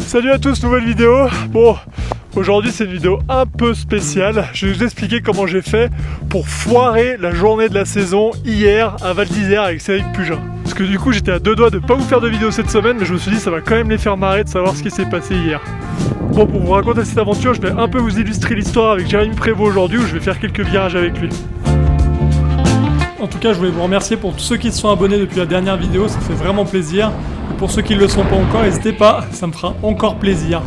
Salut à tous, nouvelle vidéo. Bon, aujourd'hui c'est une vidéo un peu spéciale. Je vais vous expliquer comment j'ai fait pour foirer la journée de la saison hier à Val d'Isère avec Cédric Pugin. Parce que du coup j'étais à deux doigts de pas vous faire de vidéo cette semaine, mais je me suis dit ça va quand même les faire marrer de savoir ce qui s'est passé hier. Bon, pour vous raconter cette aventure, je vais un peu vous illustrer l'histoire avec Jérémy Prévost aujourd'hui, où je vais faire quelques virages avec lui. En tout cas, je voulais vous remercier pour tous ceux qui se sont abonnés depuis la dernière vidéo, ça fait vraiment plaisir. Et pour ceux qui ne le sont pas encore, n'hésitez pas, ça me fera encore plaisir.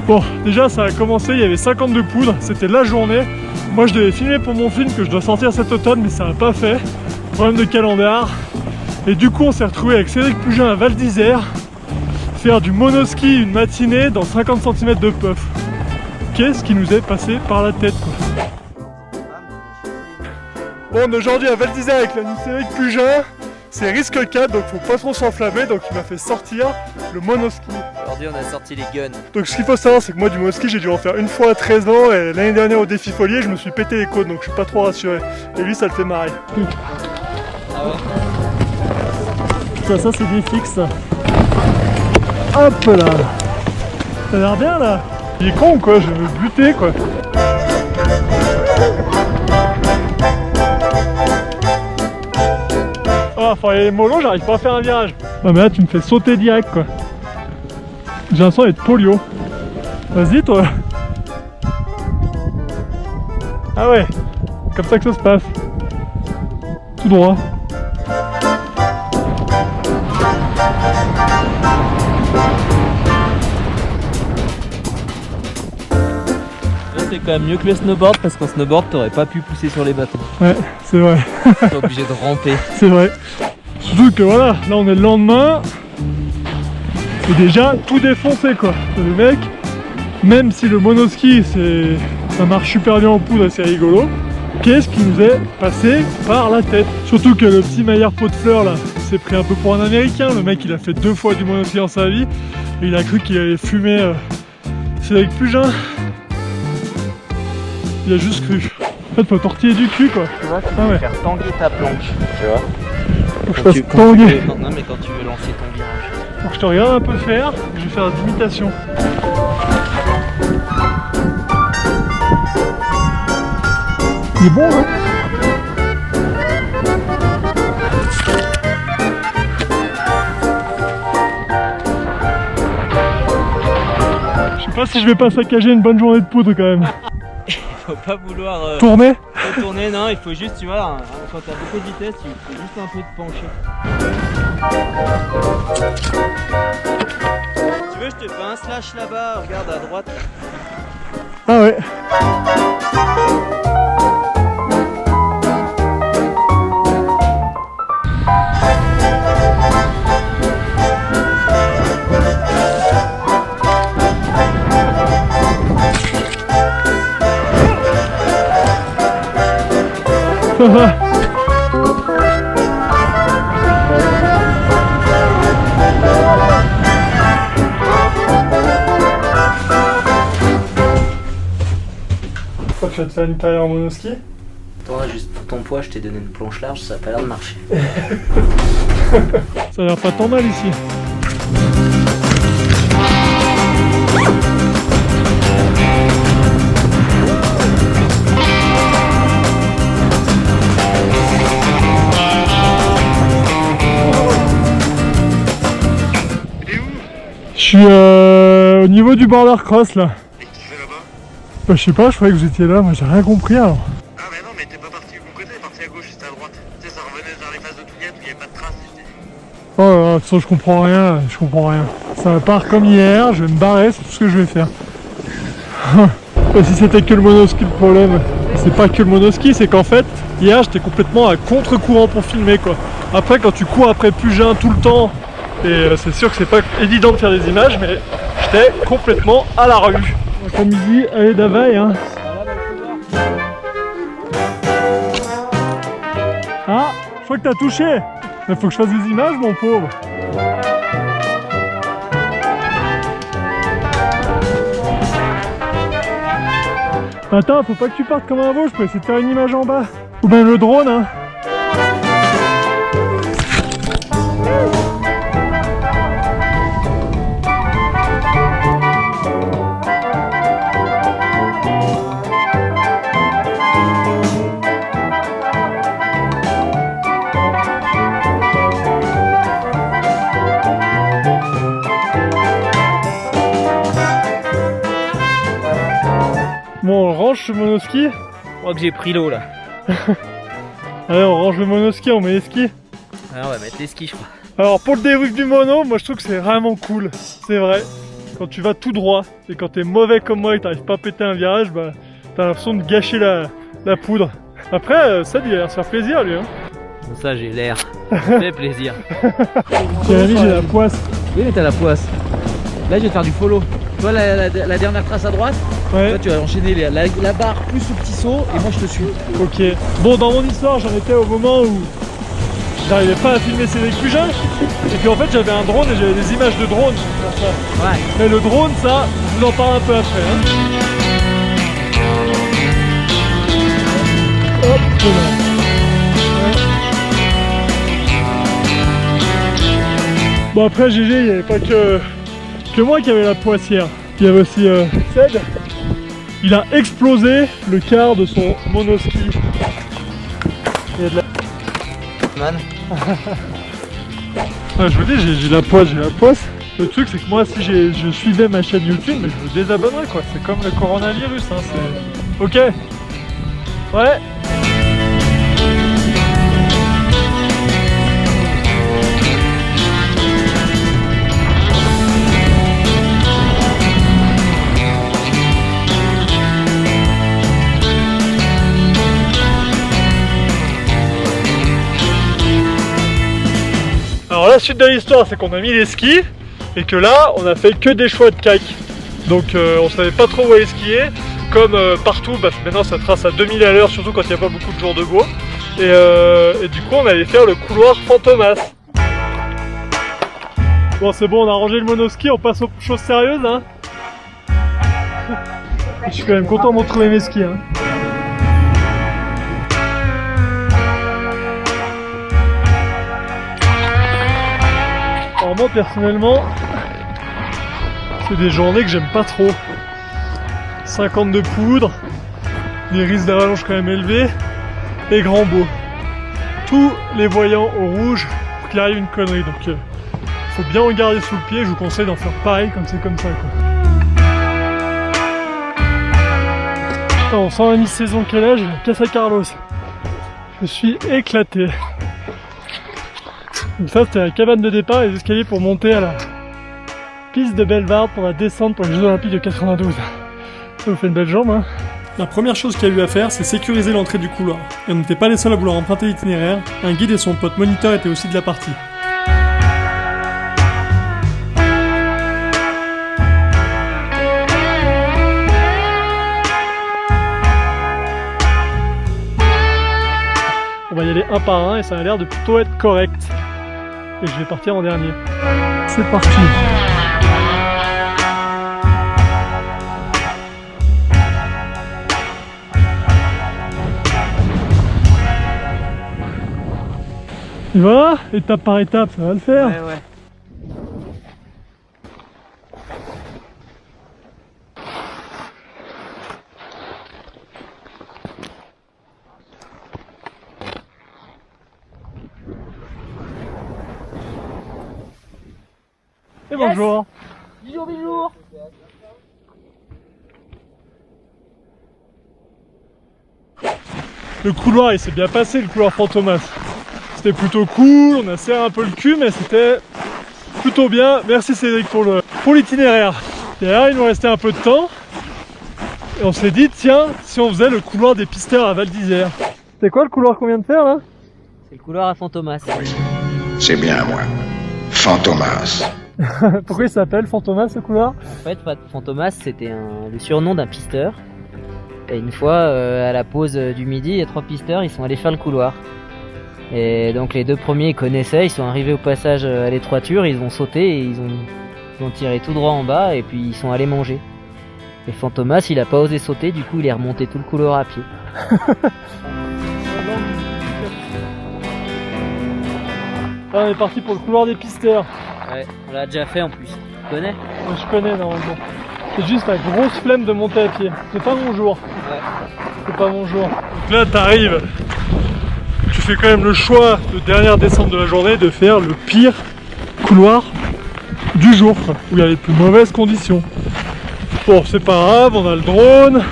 Bon, déjà ça a commencé, il y avait 52 poudres, c'était la journée. Moi je devais filmer pour mon film que je dois sortir cet automne, mais ça n'a pas fait. Problème de calendar. Et du coup on s'est retrouvé avec Cédric Pugin à Val d'Isère, faire du monoski une matinée dans 50 cm de puff. Qu'est-ce qui nous est passé par la tête quoi. Bon, on est aujourd'hui à Val d'Isère avec l'ami Cédric Pugin. C'est risque 4, donc faut pas trop s'enflammer, donc il m'a fait sortir le monoski. Aujourd'hui on a sorti les guns. Donc ce qu'il faut savoir, c'est que moi du monoski j'ai dû en faire une fois à 13 ans, et l'année dernière au défi Folier je me suis pété les côtes, donc je suis pas trop rassuré. Et lui ça le fait marrer. Ah ouais. Ça c'est des fixes. Hop là. Ça a l'air bien là. Il est con quoi, je veux me buter quoi. Enfin les mollo, j'arrive pas à faire un virage. Non mais là tu me fais sauter direct quoi. J'ai l'impression d'être polio. Vas-y toi. Ah ouais, comme ça que ça se passe. Tout droit. C'est quand même mieux que le snowboard parce qu'en snowboard t'aurais pas pu pousser sur les bâtons. Ouais, c'est vrai. T'es obligé de ramper. C'est vrai. Surtout que voilà, là on est le lendemain. C'est déjà tout défoncé quoi. Le mec, même si le monoski ça marche super bien en poudre et c'est rigolo, qu'est-ce qui nous est passé par la tête? Surtout que le petit Maillard pot de fleurs là, s'est pris un peu pour un américain. Le mec il a fait 2 fois du monoski dans sa vie. Et il a cru qu'il allait fumer Cédric Pugin. Il a juste cru. En fait, faut tortiller du cul quoi. Tu vois, tu peux faire tanguer ta planche. Tu vois. Faut que je fasse tanguer. Non, mais quand tu veux lancer ton virage. Faut que je te regarde un peu faire, je vais faire d'imitation. Il est bon hein. Je sais pas si je vais pas saccager une bonne journée de poudre quand même. Faut pas vouloir tourner. Tourner, non, il faut juste, tu vois, quand t'as beaucoup de vitesse, il faut juste un peu te pencher. Tu veux, je te fais un slash là-bas, regarde à droite. Ah ouais. Ça va. Pourquoi tu vas te faire une carrière en monoski? Toi, juste pour ton poids, je t'ai donné une planche large, ça a pas l'air de marcher. Ça a l'air pas tant mal ici. Je suis au niveau du border cross là. Et que tu fais là-bas? Bah je sais pas, je croyais que vous étiez là, moi j'ai rien compris alors. Ah mais non, mais t'es pas parti du bon côté, t'es parti à gauche, c'était à droite. Tu sais, ça revenait vers les phases de Touguette où il n'y avait pas de traces, je t'ai dit. Oh là là, de toute façon je comprends rien. Ça part comme hier, je vais me barrer, c'est tout ce que je vais faire. Bah, si c'était que le monoski le problème, c'est pas que le monoski, c'est qu'en fait, hier j'étais complètement à contre-courant pour filmer quoi. Après quand tu cours après Pugin tout le temps, et c'est sûr que c'est pas évident de faire des images, mais j'étais complètement à la rue. Après-midi, allez d'Availle hein. Ah, je crois que t'as touché. Il faut que je fasse des images mon pauvre. Attends, faut pas que tu partes comme un veau, je peux essayer de faire une image en bas. Ou même le drone, hein. Bon, on range ce monoski. Je crois que j'ai pris l'eau là. Allez, on range le monoski, on met les skis. Alors, on va mettre les skis, je crois. Alors pour le débrief du mono, moi je trouve que c'est vraiment cool. C'est vrai. Quand tu vas tout droit et quand t'es mauvais comme moi et que t'arrives pas à péter un virage, bah t'as l'impression de gâcher la poudre. Après, ça il a l'air de se faire plaisir lui. Hein. Bon, ça j'ai l'air. Ça fait plaisir. Jérémy, j'ai la poisse. Oui, mais t'as la poisse. Là, je vais faire du follow. Tu vois la dernière trace à droite? Ouais. Toi, tu vas enchaîner la barre plus le petit saut et moi je te suis. Ok. Bon, dans mon histoire, j'en étais au moment où j'arrivais pas à filmer Cédric Pugin. Et puis en fait, j'avais un drone et j'avais des images de drone pour ça. Ouais. Mais le drone, ça, je vous en parle un peu après. Hein. Hop, voilà. Bon après GG, il n'y avait pas que moi qui avait la poissière. Il y avait aussi Ced. Il a explosé le quart de son monoski. Il y a de la... Man. Ah, je vous dis, j'ai la poisse, Le truc c'est que moi si je suivais ma chaîne YouTube, mais je me désabonnerais quoi. C'est comme le coronavirus, hein, c'est... Ok. Ouais. Alors la suite de l'histoire, c'est qu'on a mis les skis et que là, on a fait que des choix de kike. Donc on savait pas trop où aller skier. Comme partout, bah, maintenant ça trace à 2000 à l'heure, surtout quand il n'y a pas beaucoup de jours de beau. Et du coup, on allait faire le couloir Fantomas. Bon, c'est bon, on a rangé le monoski, on passe aux choses sérieuses. Hein. Je suis quand même content de retrouver mes skis. Hein. Alors moi personnellement, c'est des journées que j'aime pas trop. 50 de poudre, des risques d'avalanche quand même élevés, et grand beau. Tous les voyants au rouge pour qu'il arrive une connerie, donc faut bien en garder sous le pied, je vous conseille d'en faire pareil comme c'est comme ça quoi. Putain, on sent la mi-saison qu'elle a, j'ai la casse à Carlos. Je suis éclaté. Donc ça c'était la cabane de départ et les escaliers pour monter à la piste de Bellewaerde pour la descente pour les Jeux Olympiques de 92. Ça vous fait une belle jambe hein. La première chose qu'il y a eu à faire, c'est sécuriser l'entrée du couloir. Et on n'était pas les seuls à vouloir emprunter l'itinéraire, un guide et son pote moniteur étaient aussi de la partie. On va y aller un par un et ça a l'air de plutôt être correct. Et je vais partir en dernier. C'est parti. Et voilà, étape par étape, ça va le faire. Ouais, ouais. Et bonjour. Bisous, bisous. Le couloir il s'est bien passé, le couloir Fantomas. C'était plutôt cool, on a serré un peu le cul mais c'était plutôt bien. Merci Cédric pour l'itinéraire. Derrière il nous restait un peu de temps. Et on s'est dit tiens, si on faisait le couloir des pisteurs à Val d'Isère. C'est quoi le couloir qu'on vient de faire là? C'est le couloir à Fantomas. C'est bien moi. Fantomas. Pourquoi il s'appelle Fantomas ce couloir? En fait, Fantomas, c'était le surnom d'un pisteur. Et une fois, à la pause du midi, il y a 3 pisteurs, ils sont allés faire le couloir. Et donc les 2 premiers ils connaissaient, ils sont arrivés au passage à l'étroiture, ils ont sauté et ils ont tiré tout droit en bas et puis ils sont allés manger. Et Fantomas, il a pas osé sauter, du coup il est remonté tout le couloir à pied. Là, on est parti pour le couloir des pisteurs. Ouais, on l'a déjà fait en plus. Tu connais? Moi, je connais normalement. C'est juste la grosse flemme de monter à pied. C'est pas mon jour. Ouais. C'est pas mon jour. Donc là, t'arrives. Tu fais quand même le choix de dernière descente de la journée de faire le pire couloir du jour, quoi, où il y a les plus mauvaises conditions. Bon, c'est pas grave, on a le drone.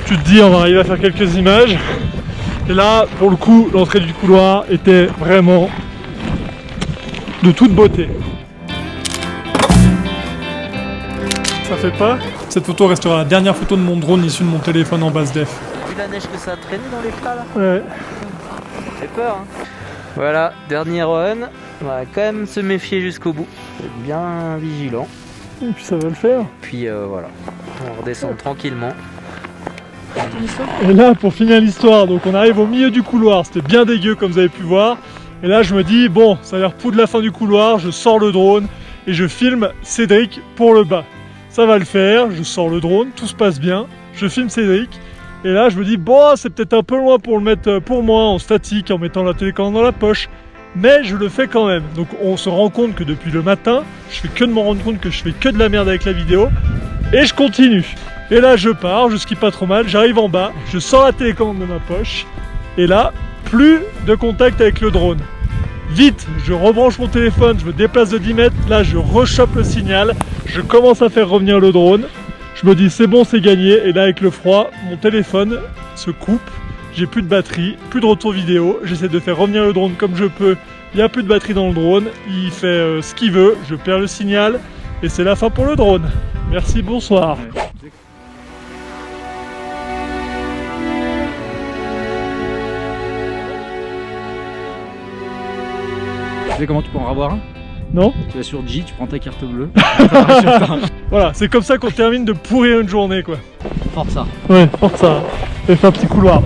Tu te dis, on va arriver à faire quelques images. Et là, pour le coup, l'entrée du couloir était vraiment de toute beauté. Ça fait pas? Cette photo restera la dernière photo de mon drone issue de mon téléphone en basse def. T'as vu la neige que ça a traîné dans les plats là? Ouais. J'ai peur hein. Voilà, dernier run. On va quand même se méfier jusqu'au bout. Faut être bien vigilant. Et puis ça va le faire. Puis voilà, on redescend tranquillement. Et là, pour finir l'histoire, donc on arrive au milieu du couloir. C'était bien dégueu comme vous avez pu voir. Et là, je me dis, bon, ça a l'air pour de la fin du couloir. Je sors le drone et je filme Cédric pour le bas. Ça va le faire, je sors le drone, tout se passe bien. Je filme Cédric. Et là, je me dis, bon, c'est peut-être un peu loin pour le mettre pour moi en statique, en mettant la télécommande dans la poche. Mais je le fais quand même. Donc on se rend compte que depuis le matin, je fais que de me rendre compte que je fais que de la merde avec la vidéo. Et je continue. Et là, je pars, je skie pas trop mal, j'arrive en bas, je sors la télécommande de ma poche. Et là, plus de contact avec le drone. Vite, je rebranche mon téléphone, je me déplace de 10 mètres. Là, je rechoppe le signal. Je commence à faire revenir le drone. Je me dis, c'est bon, c'est gagné. Et là, avec le froid, mon téléphone se coupe. J'ai plus de batterie, plus de retour vidéo. J'essaie de faire revenir le drone comme je peux. Il n'y a plus de batterie dans le drone. Il fait ce qu'il veut. Je perds le signal. Et c'est la fin pour le drone. Merci, bonsoir. Tu sais comment tu peux en avoir un? Non? Tu vas sur J, tu prends ta carte bleue. Voilà, c'est comme ça qu'on termine de pourrir une journée, quoi. Forza. Ouais, Forza. Et fait un petit couloir.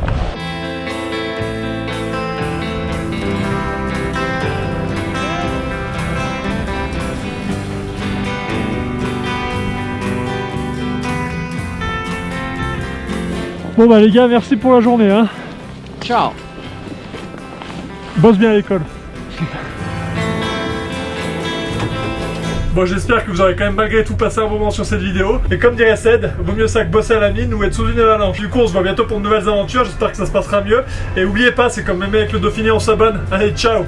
Bon bah les gars, merci pour la journée hein. Ciao. Bosse bien à l'école. Bon, j'espère que vous aurez quand même malgré tout passé un moment sur cette vidéo. Et comme dirait Ced, vaut mieux ça que bosser à la mine ou être sous une avalanche. Du coup, on se voit bientôt pour de nouvelles aventures. J'espère que ça se passera mieux. Et n'oubliez pas, c'est comme même avec le Dauphiné, on s'abonne. Allez, ciao!